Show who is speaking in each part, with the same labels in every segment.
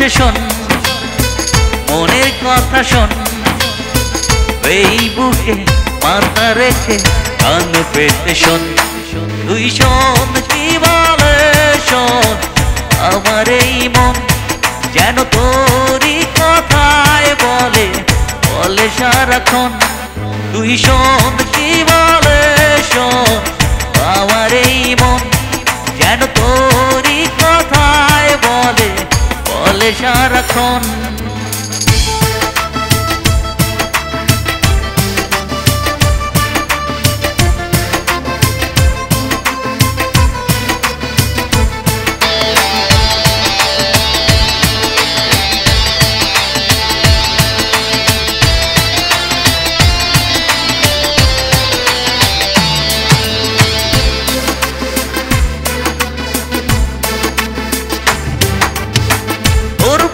Speaker 1: আছে শোন, মনের কথা শোন, এই বুকে মাথা রেখে কান পেতে শোন। তুই শোন কি বলে শোন, আমার এই মন যেন তোরই কথায় বলে বলে সারাক্ষণ। তুই শোন কি বলে শোন, আমার এই মন যেন তোরই কথায় বলে বলে সারাক্ষণ।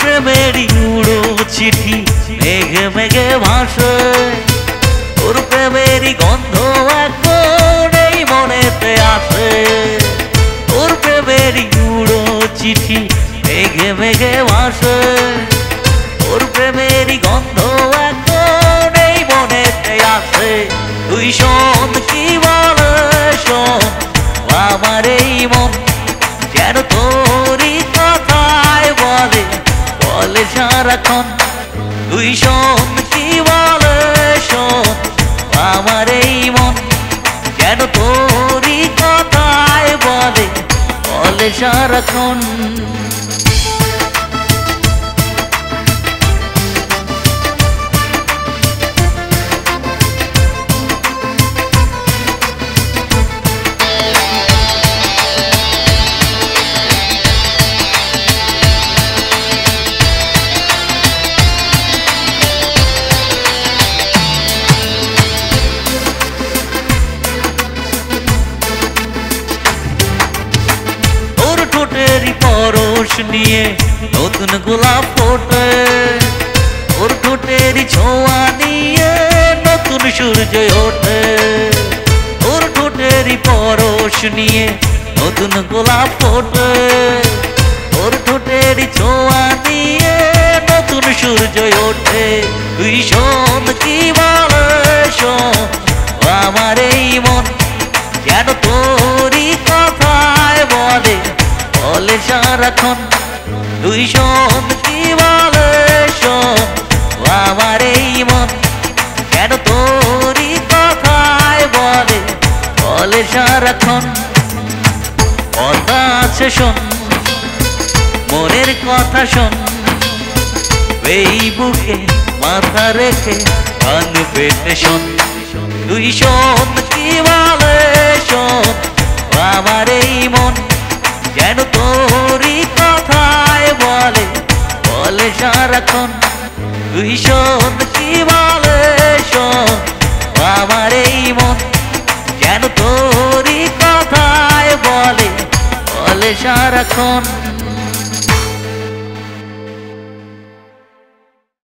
Speaker 1: প্রেমেরই উড়ো চিঠি মেঘে মেঘে ভাসে, তোর প্রেমেরই গন্ধ এখন এই মনেতে আসে। তোর প্রেমেরই উড়ো চিঠি মেঘে মেঘে ভাসে, তোর প্রেমেরই গন্ধ এখন এই মনেতে আসে। তুই শোন কি বলে শোন, আমার এই মন যেন তোরই কথায় বলে বলে সারাক্ষণ। তুই শোন কি বলে শোন, আমার এই মন যেন তোরই কথায় বলে বলে সারাক্ষণ। পরশ নিয়ে নতুন গোলাপ ফোটে, ওর ঠোঁটেরই ছোঁয়া নিয়ে নতুন সূর্য ওঠে। ওর ঠোঁটেরই পরশ নিয়ে নতুন গোলাপ ফোটে, ওর ঠোঁটেরই ছোঁয়া নিয়ে নতুন সূর্য ওঠে। তুই শোন কি বলে শোন, আমার এই মন যেন তোরই কথায় বলে বলে সারাক্ষণ। তুই শোন কি বলে শোন, আমার এই মন যেন তোরই কথায় বলে বলে সারাক্ষণ। কথা আছে শোন, মনের কথা শোন, এই বুকে মাথা রেখে কান পেতে শোন। তুই শোন কি বলে শোন, আমার এই মন যেন তোরই কথায় বলে বলে সারাক্ষণ। তুই শোন কি বলে শোন, আমার এই মন যেন তোরই কথায় বলে বলে সারাক্ষণ।